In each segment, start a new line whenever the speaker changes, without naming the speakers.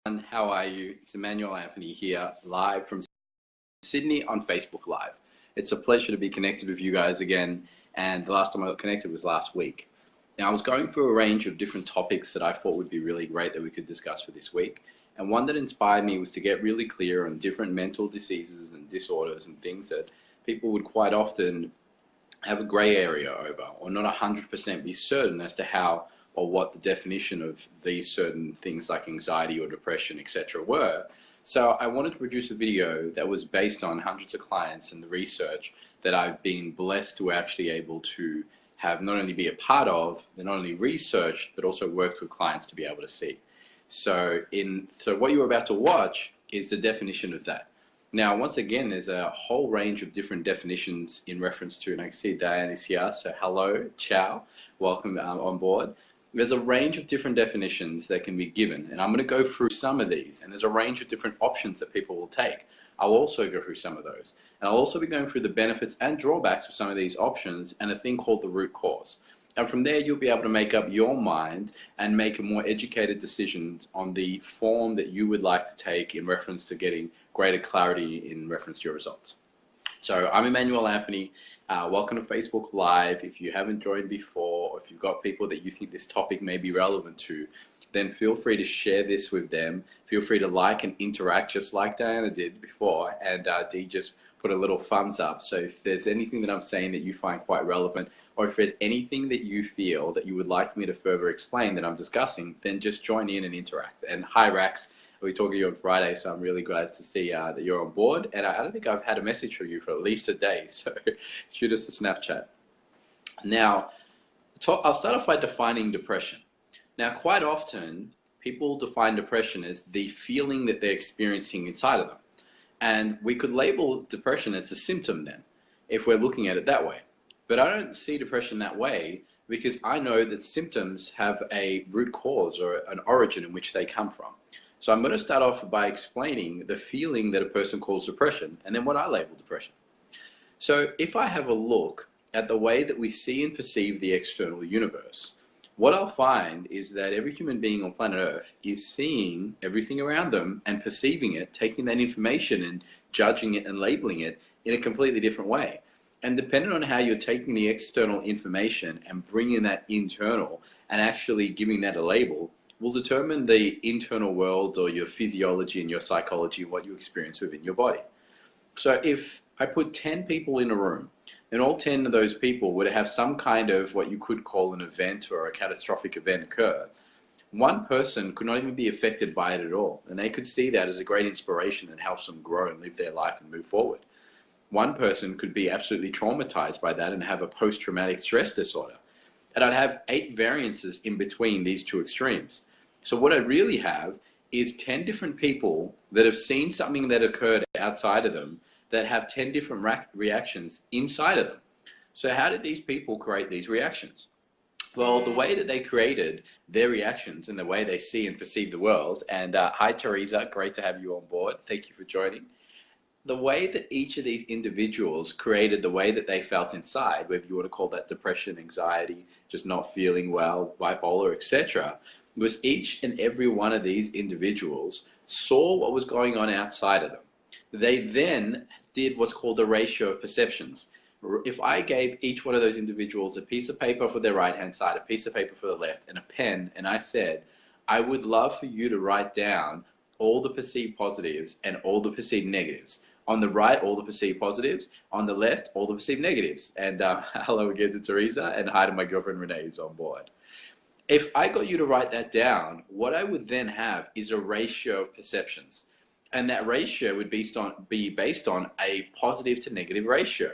How are you? It's Emmanuel Anthony here, live from Sydney on Facebook Live. It's a pleasure to be connected with you guys again, and the last time I got connected was last week. Now, I was going through a range of different topics that I thought would be really great that we could discuss for this week, and one that inspired me was to get really clear on different mental diseases and disorders and things that people would quite often have a gray area over, or not 100% be certain as to how or what the definition of these certain things like anxiety or depression, etc. were. So I wanted to produce a video that was based on hundreds of clients and the research that I've been blessed to actually able to have not only be a part of, not only researched, but also worked with clients to be able to see. So what you're about to watch is the definition of that. Now, once again, there's a whole range of different definitions in reference to, and I can see Diane is here, so hello, ciao, welcome on board. There's a range of different definitions that can be given, and I'm going to go through some of these, and there's a range of different options that people will take. I'll also go through some of those, and I'll also be going through the benefits and drawbacks of some of these options and a thing called the root cause. And from there, you'll be able to make up your mind and make a more educated decision on the form that you would like to take in reference to getting greater clarity in reference to your results. So I'm Emmanuel Anthony. Welcome to Facebook Live. If you haven't joined before, or if you've got people that you think this topic may be relevant to, then feel free to share this with them. Feel free to like and interact just like Diana did before, and Dee just put a little thumbs up. So if there's anything that I'm saying that you find quite relevant, or if there's anything that you feel that you would like me to further explain that I'm discussing, then just join in and interact. And hi Rax, we talked to you on Friday, so I'm really glad to see that you're on board. And I don't think I've had a message from you for at least a day, so shoot us a Snapchat. Now, I'll start off by defining depression. Now, quite often, people define depression as the feeling that they're experiencing inside of them. And we could label depression as a symptom then, if we're looking at it that way. But I don't see depression that way, because I know that symptoms have a root cause or an origin in which they come from. So I'm going to start off by explaining the feeling that a person calls depression, and then what I label depression. So if I have a look at the way that we see and perceive the external universe, what I'll find is that every human being on planet Earth is seeing everything around them and perceiving it, taking that information and judging it and labeling it in a completely different way. And depending on how you're taking the external information and bringing that internal and actually giving that a label, will determine the internal world or your physiology and your psychology, what you experience within your body. So if I put 10 people in a room, and all 10 of those people would have some kind of what you could call an event or a catastrophic event occur, one person could not even be affected by it at all. And they could see that as a great inspiration that helps them grow and live their life and move forward. One person could be absolutely traumatized by that and have a post-traumatic stress disorder. And I'd have 8 variances in between these two extremes. So what I really have is 10 different people that have seen something that occurred outside of them that have 10 different reactions inside of them. So how did these people create these reactions? Well, the way that they created their reactions and the way they see and perceive the world, and hi Teresa, great to have you on board. Thank you for joining. The way that each of these individuals created the way that they felt inside, whether you want to call that depression, anxiety, just not feeling well, bipolar, etc., was each and every one of these individuals saw what was going on outside of them. They then did what's called the ratio of perceptions. If I gave each one of those individuals a piece of paper for their right hand side, a piece of paper for the left, and a pen, and I said, I would love for you to write down all the perceived positives and all the perceived negatives. On the right, all the perceived positives. On the left, all the perceived negatives. And hello again to Teresa, and hi to my girlfriend Renee is on board. If I got you to write that down, what I would then have is a ratio of perceptions. And that ratio would be based on a positive to negative ratio.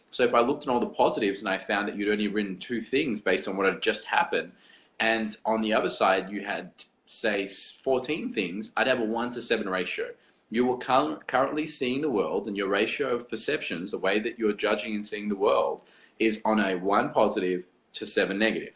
So if I looked at all the positives and I found that you'd only written 2 things based on what had just happened, and on the other side you had, say, 14 things, I'd have a 1:7 ratio. You were currently seeing the world, and your ratio of perceptions, the way that you're judging and seeing the world, is on a 1 positive to 7 negative.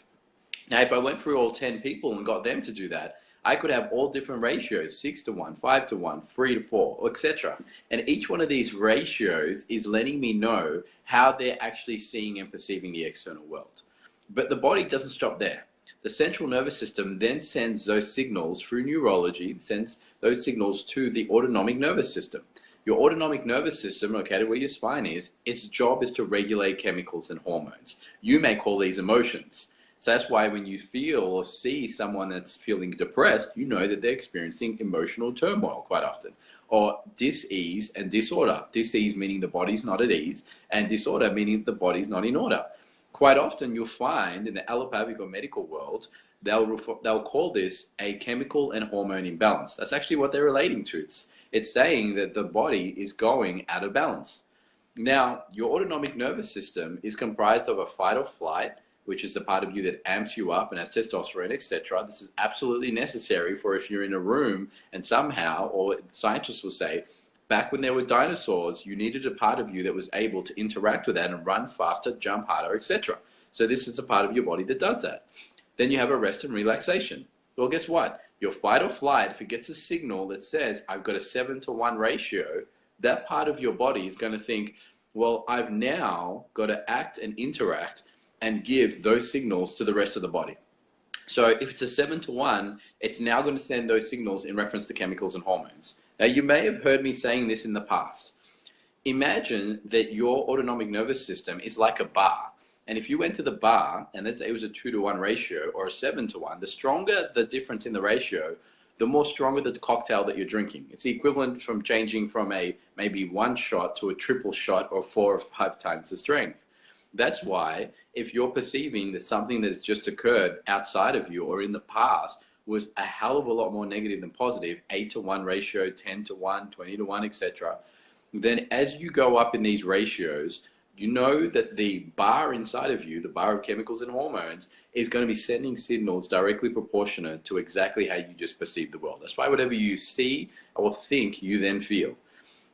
Now, if I went through all 10 people and got them to do that, I could have all different ratios, 6:1, 5:1, 3:4, etc. And each one of these ratios is letting me know how they're actually seeing and perceiving the external world. But the body doesn't stop there. The central nervous system then sends those signals through neurology, sends those signals to the autonomic nervous system. Your autonomic nervous system, located where your spine is, its job is to regulate chemicals and hormones. You may call these emotions. So that's why when you feel or see someone that's feeling depressed, you know that they're experiencing emotional turmoil quite often. Or dis-ease and disorder. Dis-ease meaning the body's not at ease, and disorder meaning the body's not in order. Quite often you'll find in the allopathic or medical world, they'll call this a chemical and hormone imbalance. That's actually what they're relating to. It's saying that the body is going out of balance. Now, your autonomic nervous system is comprised of a fight or flight, which is the part of you that amps you up and has testosterone, etc. This is absolutely necessary for if you're in a room and somehow, or scientists will say, back when there were dinosaurs, you needed a part of you that was able to interact with that and run faster, jump harder, etc. So this is a part of your body that does that. Then you have a rest and relaxation. Well, guess what? Your fight or flight, if it gets a signal that says, I've got a 7-to-1 ratio, that part of your body is going to think, well, I've now got to act and interact and give those signals to the rest of the body. So if it's a 7-to-1, it's now going to send those signals in reference to chemicals and hormones. Now, you may have heard me saying this in the past. Imagine that your autonomic nervous system is like a bar. And if you went to the bar, and let's say it was a 2-to-1 ratio or a 7-to-1, the stronger the difference in the ratio, the more stronger the cocktail that you're drinking. It's the equivalent from changing from a maybe 1 shot to a triple shot or 4 or 5 times the strength. That's why if you're perceiving that something that has just occurred outside of you or in the past was a hell of a lot more negative than positive, 8-to-1 ratio, 10-to-1, 20-to-1, etc., then as you go up in these ratios, you know that the bar inside of you, the bar of chemicals and hormones, is going to be sending signals directly proportionate to exactly how you just perceive the world. That's why whatever you see or think, you then feel.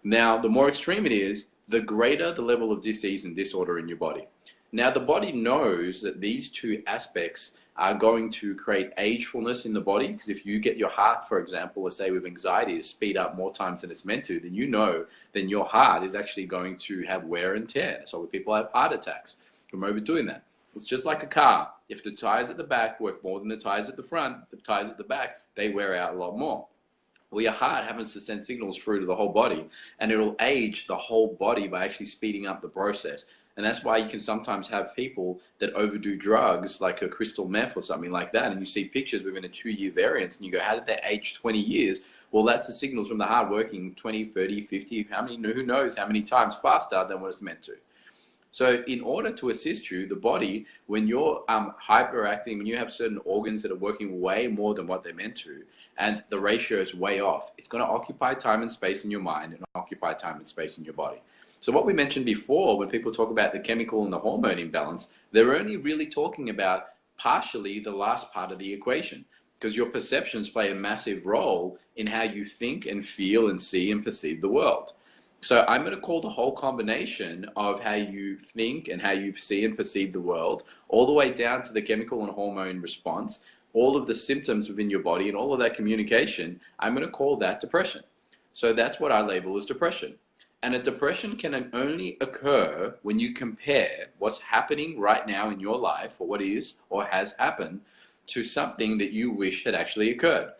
Now, the more extreme it is, the greater the level of disease and disorder in your body. Now, the body knows that these two aspects are going to create agefulness in the body, because if you get your heart, for example, let's say with anxiety, to speed up more times than it's meant to, then you know then your heart is actually going to have wear and tear. So people have heart attacks from overdoing that. It's just like a car. If the tires at the back work more than the tires at the front, the tires at the back, they wear out a lot more. Well, your heart happens to send signals through to the whole body, and it'll age the whole body by actually speeding up the process. And that's why you can sometimes have people that overdo drugs like a crystal meth or something like that, and you see pictures within a 2-year variance, and you go, how did they age 20 years? Well, that's the signals from the heart working 20, 30, 50, who knows how many times faster than what it's meant to. So in order to assist you, the body, when you're hyperacting, when you have certain organs that are working way more than what they're meant to, and the ratio is way off, it's going to occupy time and space in your mind and occupy time and space in your body. So what we mentioned before, when people talk about the chemical and the hormone imbalance, they're only really talking about partially the last part of the equation, because your perceptions play a massive role in how you think and feel and see and perceive the world. So I'm going to call the whole combination of how you think and how you see and perceive the world, all the way down to the chemical and hormone response, all of the symptoms within your body and all of that communication, I'm going to call that depression. So that's what I label as depression. And a depression can only occur when you compare what's happening right now in your life, or what is or has happened, to something that you wish had actually occurred.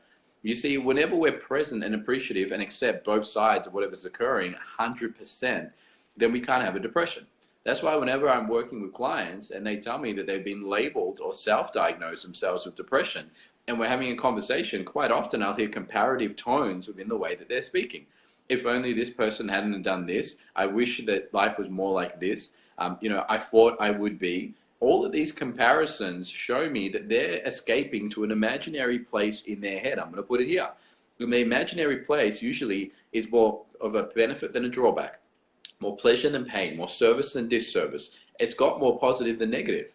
You see, whenever we're present and appreciative and accept both sides of whatever's occurring 100%, then we can't have a depression. That's why whenever I'm working with clients and they tell me that they've been labeled or self-diagnosed themselves with depression, and we're having a conversation, quite often I'll hear comparative tones within the way that they're speaking. If only this person hadn't done this, I wish that life was more like this. I thought I would be. All of these comparisons show me that they're escaping to an imaginary place in their head. I'm going to put it here. And the imaginary place usually is more of a benefit than a drawback, more pleasure than pain, more service than disservice. It's got more positive than negative.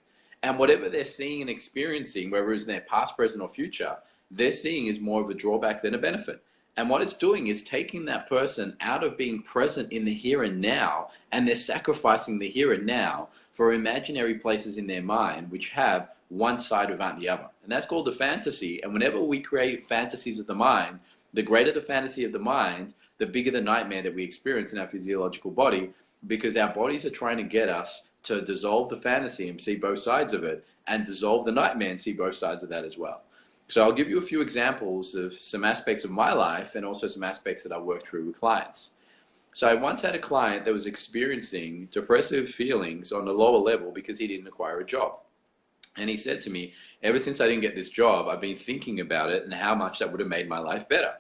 And whatever they're seeing and experiencing, whether it's in their past, present, or future, they're seeing is more of a drawback than a benefit. And what it's doing is taking that person out of being present in the here and now, and they're sacrificing the here and now for imaginary places in their mind which have one side without the other. And that's called the fantasy. And whenever we create fantasies of the mind, the greater the fantasy of the mind, the bigger the nightmare that we experience in our physiological body, because our bodies are trying to get us to dissolve the fantasy and see both sides of it, and dissolve the nightmare and see both sides of that as well. So I'll give you a few examples of some aspects of my life and also some aspects that I worked through with clients. So I once had a client that was experiencing depressive feelings on a lower level because he didn't acquire a job. And he said to me, ever since I didn't get this job, I've been thinking about it and how much that would have made my life better.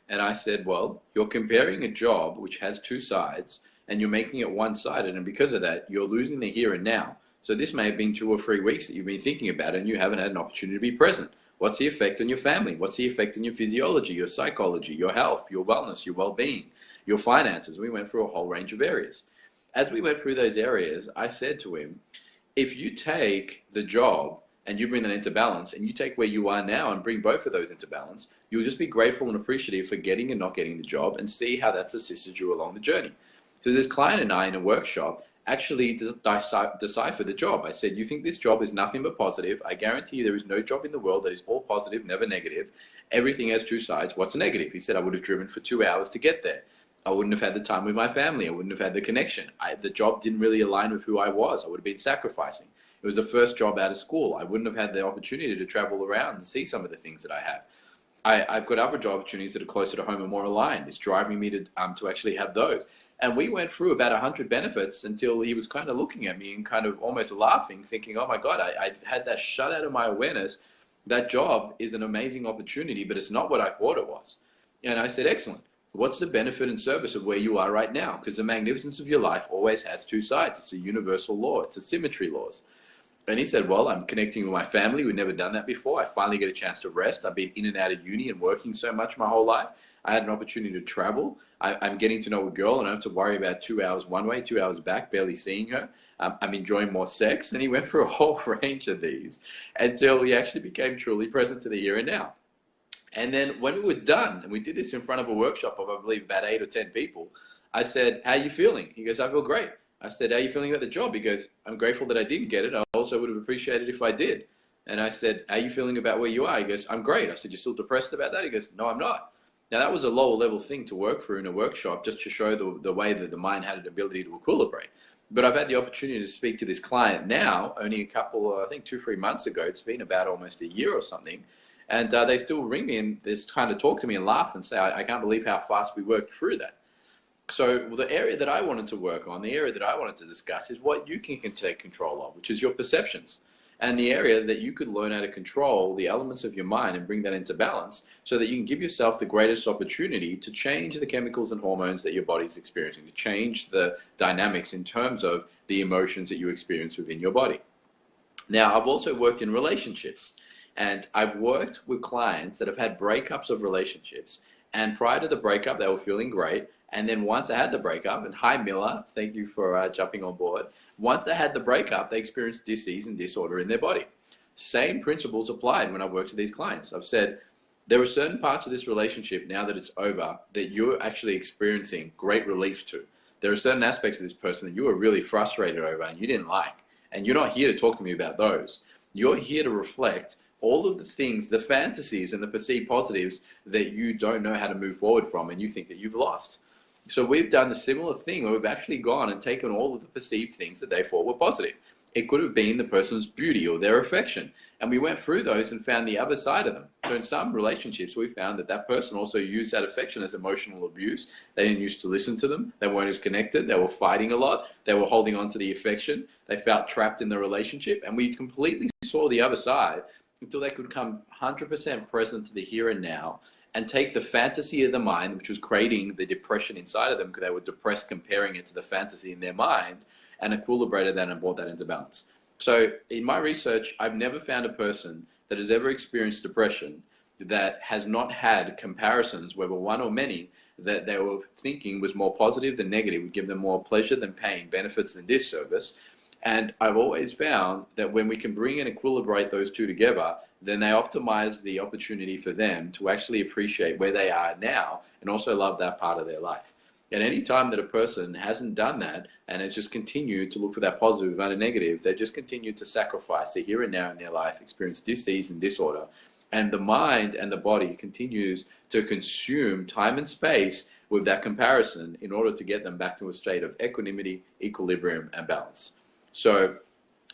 And I said, well, you're comparing a job which has two sides and you're making it one-sided. And because of that, you're losing the here and now. So this may have been 2 or 3 weeks that you've been thinking about it and you haven't had an opportunity to be present. What's the effect on your family? What's the effect on your physiology, your psychology, your health, your wellness, your well-being, your finances? We went through a whole range of areas. As we went through those areas, I said to him, if you take the job and you bring that into balance, and you take where you are now and bring both of those into balance, you'll just be grateful and appreciative for getting and not getting the job, and see how that's assisted you along the journey. So this client and I in a workshop actually deciphered the job. I said, you think this job is nothing but positive. I guarantee you there is no job in the world that is all positive, never negative. Everything has two sides. What's negative? He said, I would have driven for 2 hours to get there. I wouldn't have had the time with my family. I wouldn't have had the connection. The job didn't really align with who I was. I would have been sacrificing. It was the first job out of school. I wouldn't have had the opportunity to travel around and see some of the things that I have. I've got other job opportunities that are closer to home and more aligned. It's driving me to actually have those. And we went through about 100 benefits until he was kind of looking at me and kind of almost laughing, thinking, oh my God, I had that shut out of my awareness. That job is an amazing opportunity, but it's not what I thought it was. And I said, excellent. What's the benefit and service of where you are right now? Because the magnificence of your life always has two sides. It's a universal law. It's a symmetry laws. And he said, well, I'm connecting with my family. We've never done that before. I finally get a chance to rest. I've been in and out of uni and working so much my whole life. I had an opportunity to travel. I'm getting to know a girl and I don't have to worry about 2 hours one way, 2 hours back, barely seeing her. I'm enjoying more sex. And he went through a whole range of these until he actually became truly present to the here and now. And then when we were done, and we did this in front of a workshop of, I believe, about 8 or 10 people, I said, how are you feeling? He goes, I feel great. I said, how are you feeling about the job? He goes, I'm grateful that I didn't get it. I also would have appreciated if I did. And I said, how are you feeling about where you are? He goes, I'm great. I said, you're still depressed about that? He goes, no, I'm not. Now, that was a lower level thing to work through in a workshop, just to show the way that the mind had an ability to equilibrate. But I've had the opportunity to speak to this client now, only a couple, I think 2-3 months ago. It's been about almost a year or something. And they still ring me and they kind of talk to me and laugh and say, I can't believe how fast we worked through that. So the area that I wanted to work on, the area that I wanted to discuss is what you can take control of, which is your perceptions. And the area that you could learn how to control the elements of your mind and bring that into balance so that you can give yourself the greatest opportunity to change the chemicals and hormones that your body's experiencing, to change the dynamics in terms of the emotions that you experience within your body. Now, I've also worked in relationships, and I've worked with clients that have had breakups of relationships. And prior to the breakup, they were feeling great. And then once they had the breakup, and hi Miller, thank you for jumping on board. Once they had the breakup, they experienced dis-ease and disorder in their body. Same principles applied when I've worked with these clients. I've said, there are certain parts of this relationship now that it's over that you're actually experiencing great relief to. There are certain aspects of this person that you were really frustrated over and you didn't like. And you're not here to talk to me about those. You're here to reflect all of the things, the fantasies and the perceived positives that you don't know how to move forward from and you think that you've lost. So we've done a similar thing where we've actually gone and taken all of the perceived things that they thought were positive. It could have been the person's beauty or their affection. And we went through those and found the other side of them. So in some relationships, we found that that person also used that affection as emotional abuse. They didn't used to listen to them. They weren't as connected. They were fighting a lot. They were holding on to the affection. They felt trapped in the relationship. And we completely saw the other side until they could come 100% present to the here and now and take the fantasy of the mind, which was creating the depression inside of them because they were depressed comparing it to the fantasy in their mind, and equilibrated that and brought that into balance. So in my research, I've never found a person that has ever experienced depression that has not had comparisons, whether one or many, that they were thinking was more positive than negative, would give them more pleasure than pain, benefits than disservice. And I've always found that when we can bring and equilibrate those two together, then they optimize the opportunity for them to actually appreciate where they are now and also love that part of their life. And any time that a person hasn't done that and has just continued to look for that positive and a negative, they've just continued to sacrifice the here and now in their life, experience dis-ease and disorder. And the mind and the body continues to consume time and space with that comparison in order to get them back to a state of equanimity, equilibrium, and balance. So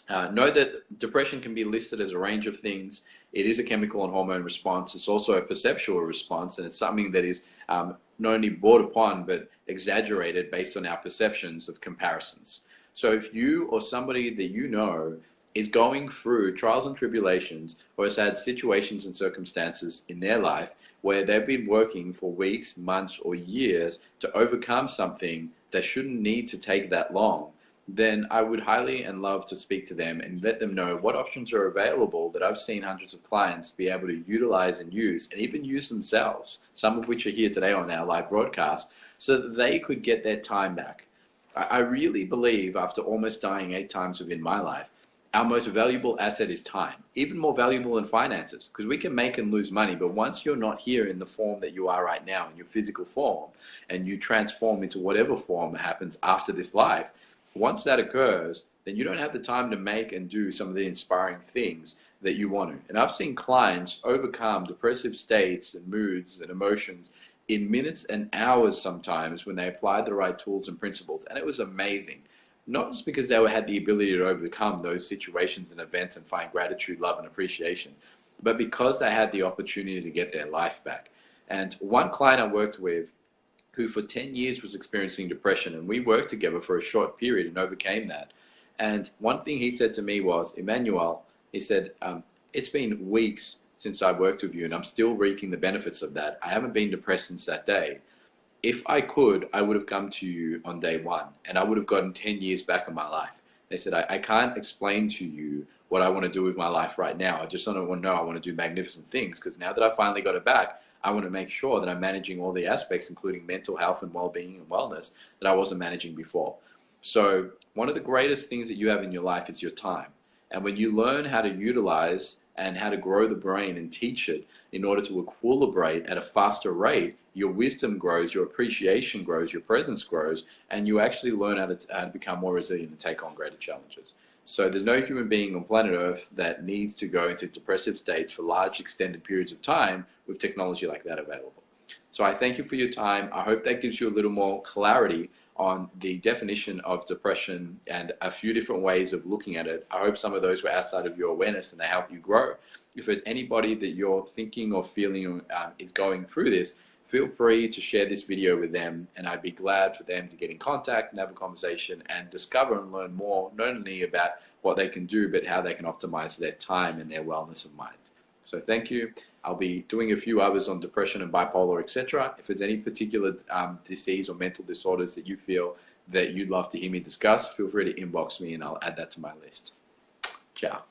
know that depression can be listed as a range of things. It is a chemical and hormone response. It's also a perceptual response, and it's something that is not only brought upon but exaggerated based on our perceptions of comparisons. So if you or somebody that you know is going through trials and tribulations, or has had situations and circumstances in their life where they've been working for weeks, months, or years to overcome something that shouldn't need to take that long, then I would highly and love to speak to them and let them know what options are available that I've seen hundreds of clients be able to utilize and use, and even use themselves, some of which are here today on our live broadcast, so that they could get their time back. I really believe, after almost dying 8 times within my life, our most valuable asset is time, even more valuable than finances, because we can make and lose money, but once you're not here in the form that you are right now, in your physical form, and you transform into whatever form happens after this life, once that occurs, then you don't have the time to make and do some of the inspiring things that you want to. And I've seen clients overcome depressive states and moods and emotions in minutes and hours sometimes when they applied the right tools and principles. And it was amazing. Not just because they had the ability to overcome those situations and events and find gratitude, love, and appreciation, but because they had the opportunity to get their life back. And one client I worked with, who for 10 years was experiencing depression, and we worked together for a short period and overcame that. And one thing he said to me was, Emmanuel, he said, it's been weeks since I worked with you and I'm still reaping the benefits of that. I haven't been depressed since that day. If I could, I would have come to you on day one and I would have gotten 10 years back of my life. They said, I can't explain to you what I want to do with my life right now. I just don't want to know I want to do magnificent things, because now that I finally got it back, I want to make sure that I'm managing all the aspects, including mental health and well-being and wellness, that I wasn't managing before. So one of the greatest things that you have in your life is your time. And when you learn how to utilize and how to grow the brain and teach it in order to equilibrate at a faster rate, your wisdom grows, your appreciation grows, your presence grows, and you actually learn how to become more resilient and take on greater challenges. So there's no human being on planet Earth that needs to go into depressive states for large extended periods of time with technology like that available. So I thank you for your time. I hope that gives you a little more clarity on the definition of depression and a few different ways of looking at it. I hope some of those were outside of your awareness and they help you grow. If there's anybody that you're thinking or feeling is going through this, feel free to share this video with them, and I'd be glad for them to get in contact and have a conversation and discover and learn more, not only about what they can do, but how they can optimize their time and their wellness of mind. So thank you. I'll be doing a few others on depression and bipolar, etc. If there's any particular disease or mental disorders that you feel that you'd love to hear me discuss, feel free to inbox me and I'll add that to my list. Ciao.